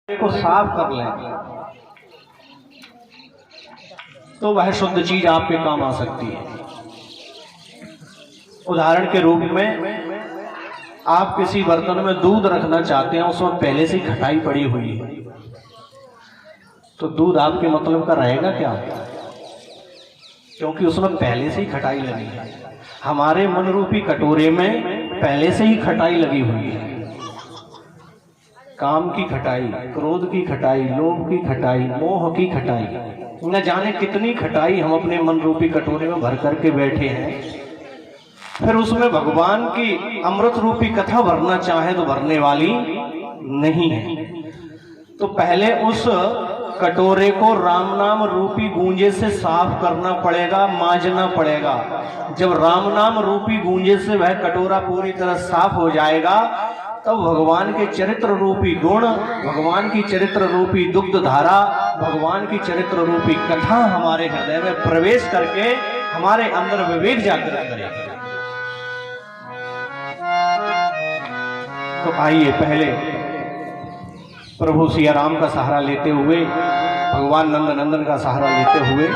को साफ कर लें तो वह शुद्ध चीज आपके काम आ सकती है। उदाहरण के रूप में आप किसी बर्तन में दूध रखना चाहते हैं, उसमें पहले से खटाई पड़ी हुई है, तो दूध आपके मतलब का रहेगा क्या? क्योंकि उसमें पहले से ही खटाई लगी है। हमारे मन रूपी कटोरे में पहले से ही खटाई लगी हुई है। काम की खटाई, क्रोध की खटाई, लोभ की खटाई, मोह की खटाई, न जाने कितनी खटाई हम अपने मन रूपी कटोरे में भर करके बैठे हैं। फिर उसमें भगवान की अमृत रूपी कथा भरना चाहे तो भरने वाली नहीं है। तो पहले उस कटोरे को राम नाम रूपी गूंजे से साफ करना पड़ेगा, मांजना पड़ेगा। जब राम नाम रूपी गूंजे से वह कटोरा पूरी तरह साफ हो जाएगा, तब भगवान के चरित्र रूपी गुण, भगवान की चरित्र रूपी दुग्ध धारा, भगवान की चरित्र रूपी कथा हमारे हृदय में प्रवेश करके हमारे अंदर विवेक जागृत करेगी। तो आइए पहले प्रभु सिया राम का सहारा लेते हुए, भगवान नंद नंदन का सहारा लेते हुए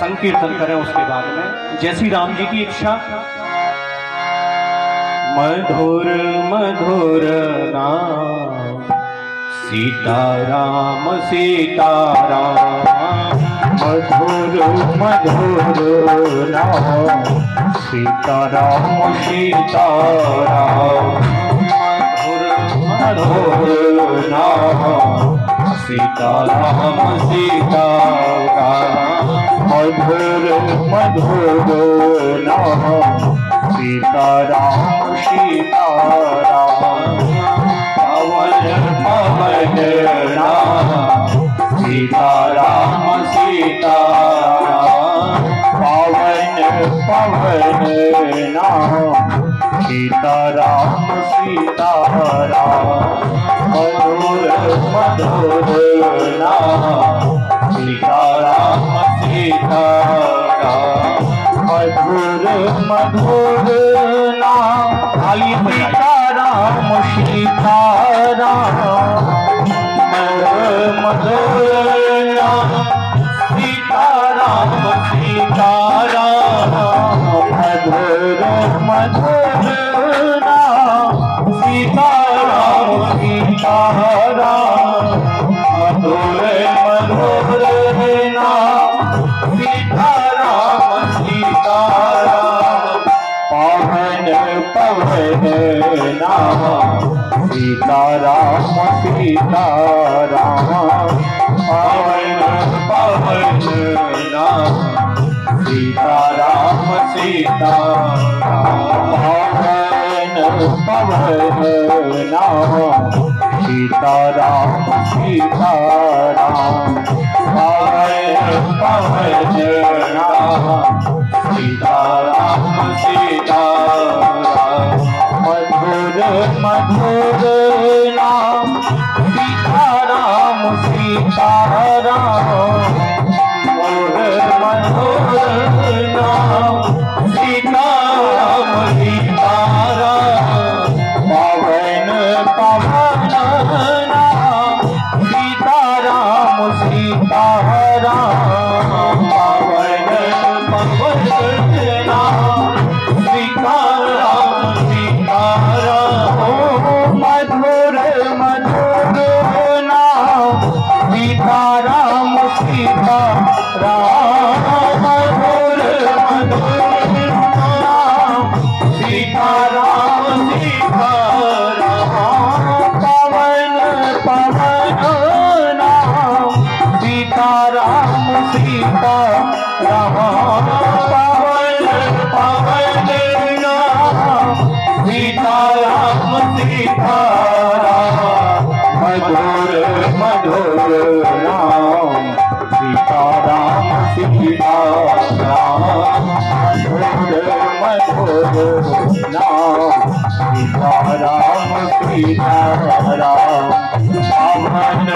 संकीर्तन करें। उसके बाद में जय श्री राम जी की इच्छा। मधुर मधुर नाम सीताराम सीताराम, मधुर मधुर नाम सीताराम सीताराम, मधुर नाम सीताराम सीताराम, मधुर मधुर नाम सीताराम सीताराम, पवन पवन नाम सीताराम सीताराम, पवन पवन नाम सीताराम सीताराम, मधुर मधुर नाम सीताराम सीताराम, मधुर मधुर नाम सीताराम सीताराम, मधुर नाम सीताराम सीताराम, मधुर मधुर नाम सीताराम सीताराम, मधुर मधुर नाम सीताराम सीताराम, पवन पवन नाम सीताराम सीताराम, पवन पवन नाम सीताराम सीताराम, पवन पवन नाम सीताराम सीताराम, पवन पवन नाम सीताराम सीताराम, मधुर मधुर नाम सीताराम सीताराम, मधुर मधुर नाम सीताराम सीताराम, पवन पवन नाम सीताराम सीताराम, पवन पवन नाम सीताराम सीताराम, मधुर मधुर नाम सीताराम सीताराम, मधुर मधुर नाम सीताराम सीताराम, पवन पवन नाम सीताराम सीताराम, पवन पवन नाम सीताराम सीताराम, मधुर मधुर नाम सीताराम सीताराम, मधुर मधुर नाम सीताराम सीताराम, पवन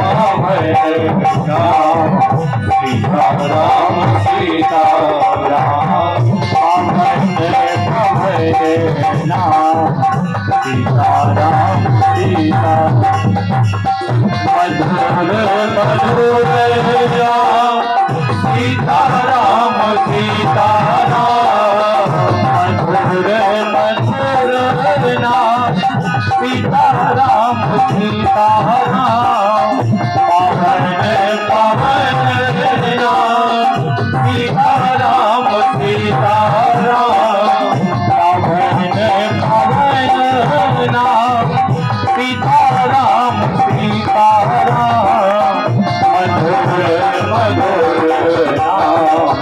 पवन नाम सीताराम सीताराम, पवन पवन नाम सीताराम सीताराम। मधुर नाम सीताराम सीताराम मधुर नाम सीताराम सीताराम पावन पावन नाम सीताराम सीताराम पावन पावन नाम सीताराम सीताराम मधुर नाम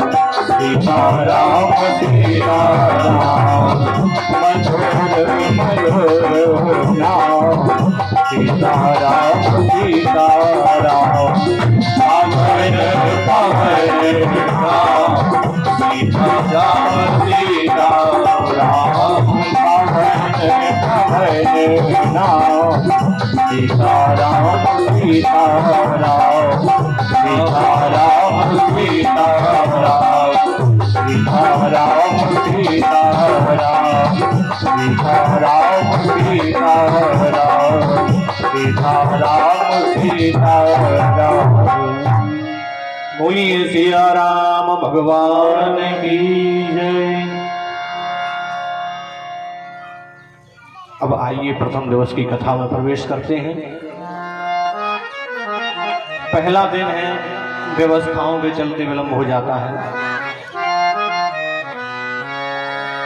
सीताराम सीताराम मधुर नाम सीताराम सीताराम पावन पावन नाम सीताराम सीताराम पावन पावन नाम सीताराम सीताराम सीताराम सीताराम सीताराम सीताराम सीताराम सीताराम सीताराम सीताराम। बोलिए सिया राम भगवान की जय। अब आइए प्रथम दिवस की कथा में प्रवेश करते हैं। पहला दिन है, व्यवस्थाओं के चलते विलंब हो जाता है।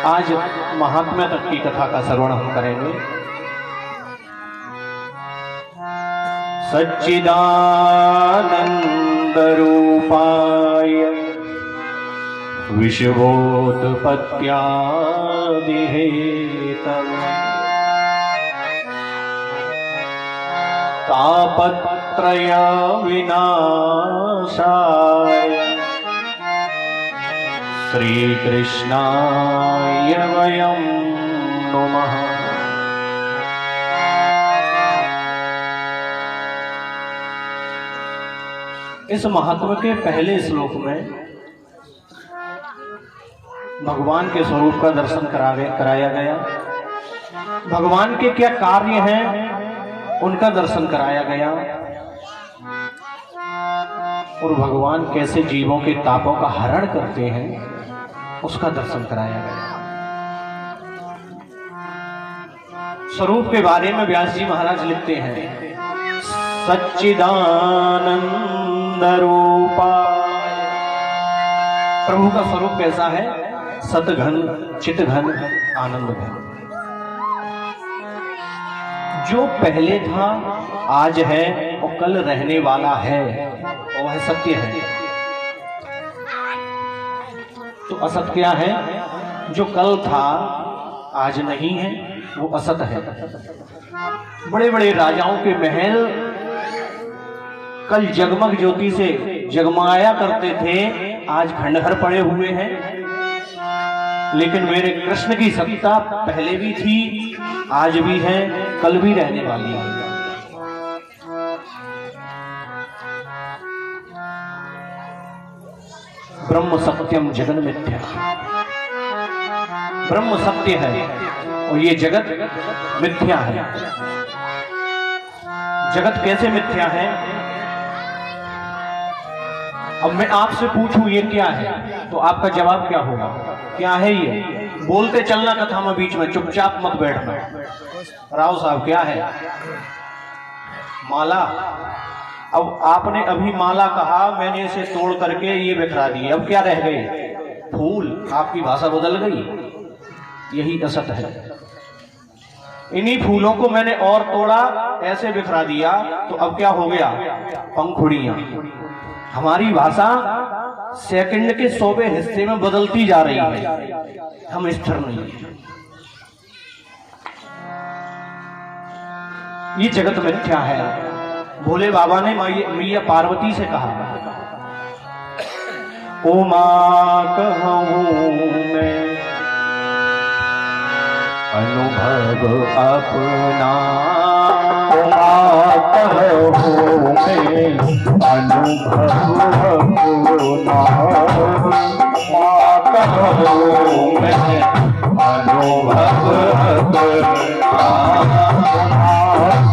आज महात्म्य तक की कथा का श्रवण हम करेंगे। सच्चिदानंद रूपाय विश्वोत्पत्त्यादिहेतवे तापत्रय विनाशाय श्रीकृष्णाय वयं नमः। इस महात्म्य के पहले श्लोक में भगवान के स्वरूप का दर्शन कराया गया। भगवान के क्या कार्य हैं उनका दर्शन कराया गया और भगवान कैसे जीवों के तापों का हरण करते हैं उसका दर्शन कराया गया। स्वरूप के बारे में व्यास जी महाराज लिखते हैं, सच्चिदानंद रूपाय। प्रभु का स्वरूप कैसा है? सतघन, चितघन, आनंद घन। जो पहले था, आज है और कल रहने वाला है, वह सत्य है। तो असत क्या है? जो कल था आज नहीं है, वो असत है। बड़े बड़े राजाओं के महल कल जगमग ज्योति से जगमाया करते थे, आज खंडहर पड़े हुए हैं। लेकिन मेरे कृष्ण की सत्ता पहले भी थी, आज भी है, कल भी रहने वाली है। ब्रह्म सत्यम जगन मिथ्या। ब्रह्म सत्य है और ये जगत मिथ्या है। जगत कैसे मिथ्या है? अब मैं आपसे पूछूं ये क्या है, तो आपका जवाब क्या होगा? क्या है ये? बोलते चलना कथा में, बीच में चुपचाप मत बैठना। राव साहब क्या है? माला। अब आपने अभी माला कहा, मैंने इसे तोड़ करके ये बिखरा दिए, अब क्या रह गए? फूल। आपकी भाषा बदल गई। यही असत है। इन्हीं फूलों को मैंने और तोड़ा, ऐसे बिखरा दिया, तो अब क्या हो गया? पंखुड़ियां। हमारी भाषा सेकंड के 100वें हिस्से में बदलती जा रही है, हम स्थिर नहीं है। ये जगत मिथ्या है। भोले बाबा ने मैया पार्वती से कहा, ओ मां कहूं मैं अनुभव अपना, ओ मां कहूं मैं अनुभव अपना, मां कहूं मैं अनुभव अपना,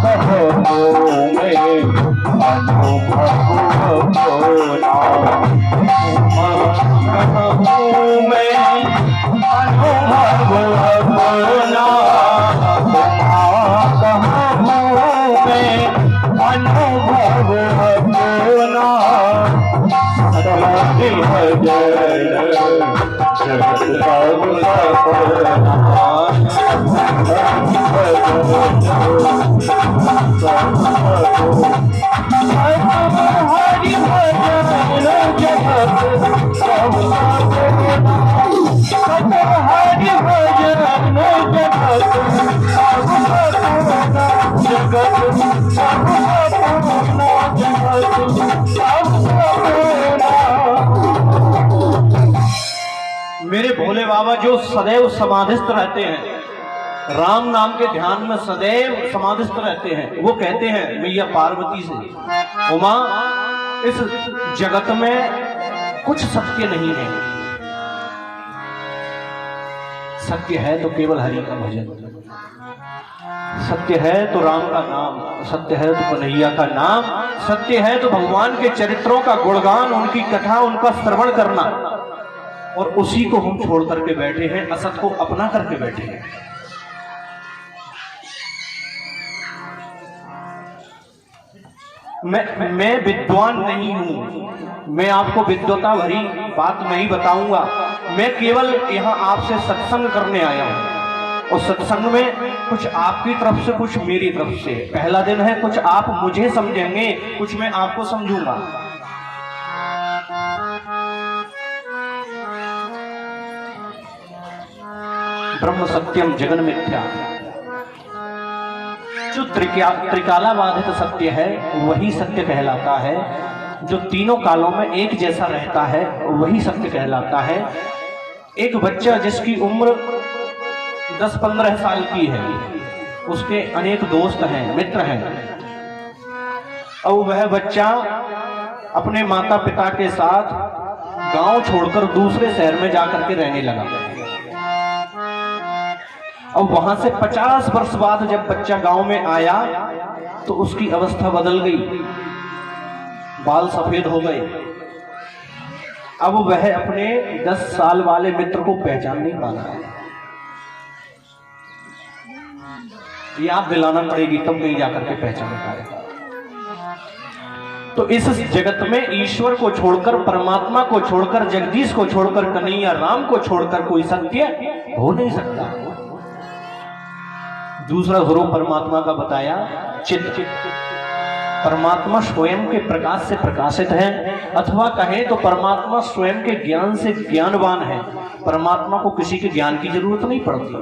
कहूं मैं अनुभव होना कहूँ मैं अनुभव होना कहूँ मैं अनुभव होना समाधि भजन जगत सब हरि भजन जगत सब हरि भजन जगत जगत सब मेरे भोले बाबा जो सदैव समाधिस्थ रहते हैं, राम नाम के ध्यान में सदैव समाधिस्थ रहते हैं, वो कहते हैं मैया पार्वती से, उमा इस जगत में कुछ सत्य नहीं है, सत्य है तो केवल हरि का भजन, सत्य है तो राम का नाम, सत्य है तो कन्हैया का नाम, सत्य है तो भगवान के चरित्रों का गुणगान, उनकी कथा, उनका श्रवण करना, और उसी को हम छोड़ करके बैठे हैं, असत को अपना करके बैठे हैं। मैं विद्वान नहीं हूं, मैं आपको विद्वता भरी बात नहीं बताऊंगा, मैं केवल यहां आपसे सत्संग करने आया हूं, और सत्संग में कुछ आपकी तरफ से कुछ मेरी तरफ से। पहला दिन है, कुछ आप मुझे समझेंगे, कुछ मैं आपको समझूंगा। ब्रह्म सत्यम जगन मिथ्या, जो त्रिकाला बाधित सत्य है वही सत्य कहलाता है, जो तीनों कालों में एक जैसा रहता है वही सत्य कहलाता है। एक बच्चा जिसकी उम्र 10-15 साल की है, उसके अनेक दोस्त हैं, मित्र हैं, और वह बच्चा अपने माता पिता के साथ गांव छोड़कर दूसरे शहर में जाकर के रहने लगा, और वहां से 50 वर्ष बाद जब बच्चा गांव में आया तो उसकी अवस्था बदल गई, बाल सफेद हो गए। अब वह अपने 10 साल वाले मित्र को पहचान नहीं पा रहा है, याद दिलाना पड़ेगी तब कहीं जाकर के पहचान पाएगा। तो इस जगत में ईश्वर को छोड़कर, परमात्मा को छोड़कर, जगदीश को छोड़कर, कन्हैया राम को छोड़कर कोई सत्य हो नहीं सकता। दूसरा स्वरूप परमात्मा का बताया चित्त। परमात्मा स्वयं के प्रकाश से प्रकाशित है, अथवा कहें तो परमात्मा स्वयं के ज्ञान से ज्ञानवान है। परमात्मा को किसी के ज्ञान की जरूरत नहीं पड़ती।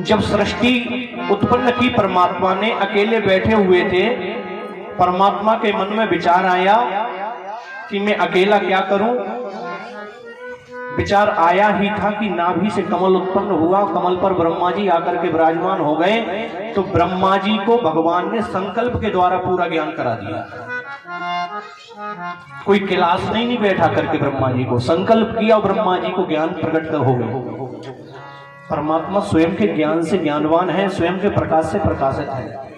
जब सृष्टि उत्पन्न की परमात्मा ने, अकेले बैठे हुए थे, परमात्मा के मन में विचार आया कि मैं अकेला क्या करूं। विचार आया ही था कि नाभि से कमल उत्पन्न हुआ, कमल पर ब्रह्मा जी आकर के विराजमान हो गए, तो ब्रह्मा जी को भगवान ने संकल्प के द्वारा पूरा ज्ञान करा दिया। कोई क्लास नहीं बैठा करके ब्रह्मा जी को संकल्प किया और ब्रह्मा जी को ज्ञान प्रकट हो गए। परमात्मा स्वयं के ज्ञान से ज्ञानवान है, स्वयं के प्रकाश से प्रकाशित है।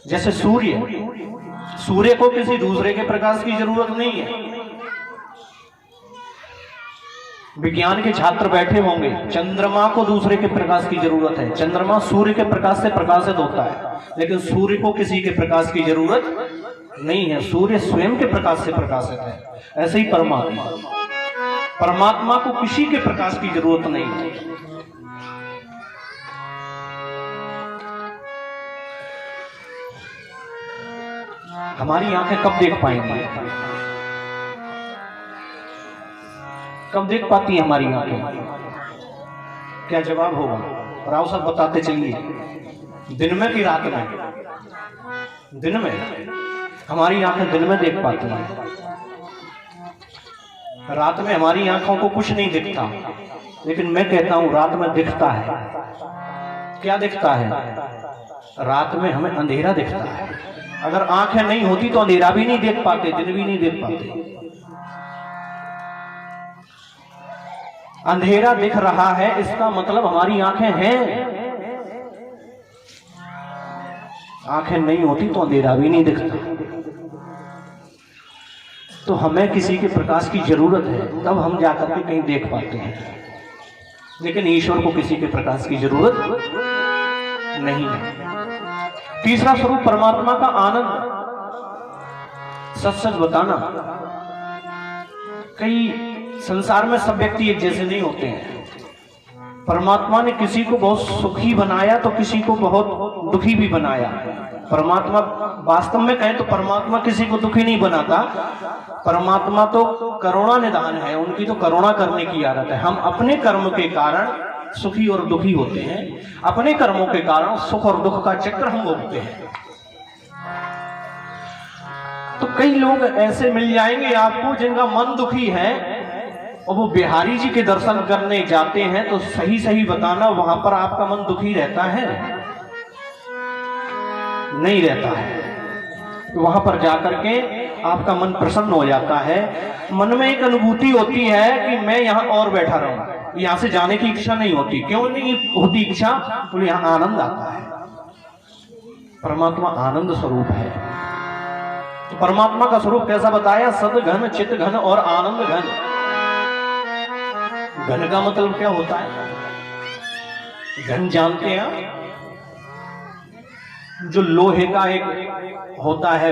जैसे सूर्य को किसी दूसरे के प्रकाश की जरूरत नहीं है। विज्ञान के छात्र बैठे होंगे, चंद्रमा को दूसरे के प्रकाश की जरूरत है। चंद्रमा सूर्य के प्रकाश से प्रकाशित होता है, लेकिन सूर्य को किसी के प्रकाश की जरूरत नहीं है, सूर्य स्वयं के प्रकाश से प्रकाशित है। ऐसे ही परमात्मा को किसी के प्रकाश की जरूरत नहीं है। हमारी आंखें कब देख पाएंगी, कब देख पाती है हमारी आंखें? क्या जवाब होगा? राव साहब बताते चलिए, दिन में कि रात में? दिन में। हमारी आंखें दिन में देख पाती हैं, रात में हमारी आंखों को कुछ नहीं दिखता। लेकिन मैं कहता हूं रात में दिखता है। क्या दिखता है? रात में हमें अंधेरा दिखता है। अगर आंखें नहीं होती तो अंधेरा भी नहीं देख पाते, दिन भी नहीं देख पाते। अंधेरा दिख रहा है, इसका मतलब हमारी आंखें हैं। आंखें नहीं होती तो अंधेरा भी नहीं दिखता। तो हमें किसी के प्रकाश की जरूरत है, तब हम जाकर के कहीं देख पाते हैं। लेकिन ईश्वर को किसी के प्रकाश की जरूरत नहीं है। तीसरा स्वरूप परमात्मा का आनंद। सच सच बताना, कई संसार में सब व्यक्ति एक जैसे नहीं होते हैं। परमात्मा ने किसी को बहुत सुखी बनाया तो किसी को बहुत दुखी भी बनाया। परमात्मा वास्तव में कहें तो परमात्मा किसी को दुखी नहीं बनाता। परमात्मा तो करुणा निधान है, उनकी तो करुणा करने की आदत है। हम अपने कर्म के कारण सुखी और दुखी होते हैं, अपने कर्मों के कारण सुख और दुख का चक्र हम भोगते हैं। तो कई लोग ऐसे मिल जाएंगे आपको जिनका मन दुखी है और वो बिहारी जी के दर्शन करने जाते हैं, तो सही सही बताना वहां पर आपका मन दुखी रहता है? नहीं रहता है। तो वहां पर जाकर के आपका मन प्रसन्न हो जाता है। मन में एक अनुभूति होती है कि मैं यहां और बैठा रहूं, यहां से जाने की इच्छा नहीं होती। क्यों नहीं होती इच्छा? तो यहां आनंद आता है। परमात्मा आनंद स्वरूप है। तो परमात्मा का स्वरूप कैसा बताया? सद्घन, चित घन और आनंद घन। घन का मतलब क्या होता है? घन जानते हैं? जो लोहे का एक होता है,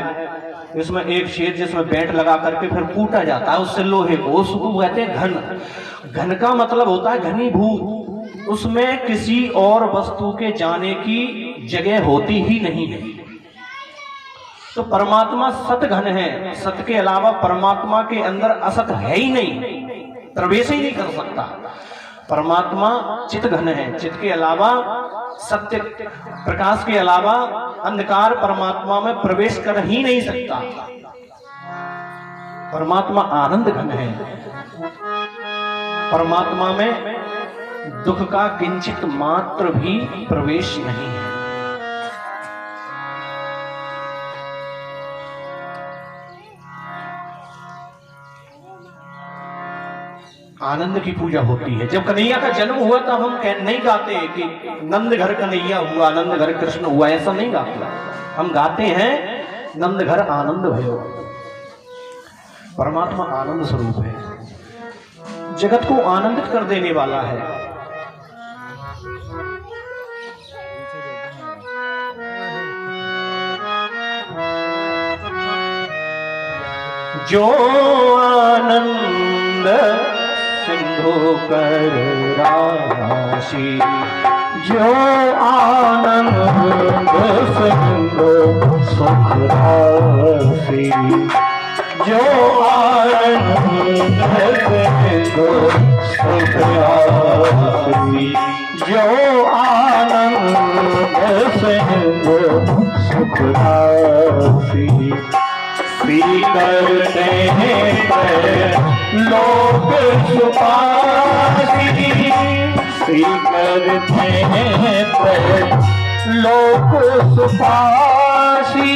इसमें एक शेर जिसमें बेंट लगा करके फिर कूटा जाता है उससे लोहे को, उसको कहते हैं घन। घन का मतलब होता है घनीभूत, उसमें किसी और वस्तु के जाने की जगह होती ही नहीं है। तो परमात्मा सत घन है। सत के अलावा परमात्मा के अंदर असत है ही नहीं, प्रवेश ही नहीं कर सकता। परमात्मा चित घन है। चित के अलावा, सत्य प्रकाश के अलावा अंधकार परमात्मा में प्रवेश कर ही नहीं सकता। परमात्मा आनंद घन है। परमात्मा में दुख का किंचित मात्र भी प्रवेश नहीं है। आनंद की पूजा होती है। जब कन्हैया का जन्म हुआ तो हम नहीं गाते कि नंद घर कन्हैया हुआ, नंद घर कृष्ण हुआ, ऐसा नहीं गाते। हम गाते हैं नंद घर आनंद भयो। परमात्मा आनंद स्वरूप है, जगत को आनंदित कर देने वाला है। जो आनंद सिंधु कर राशि, जो आनंद सिंधु सुख राशि, जो आनंद सिंधु सुख राशि, जो आनंद सिंधु सुख राशि, करते हैं लोक सुपासी, करते हैं लोक सुपासी।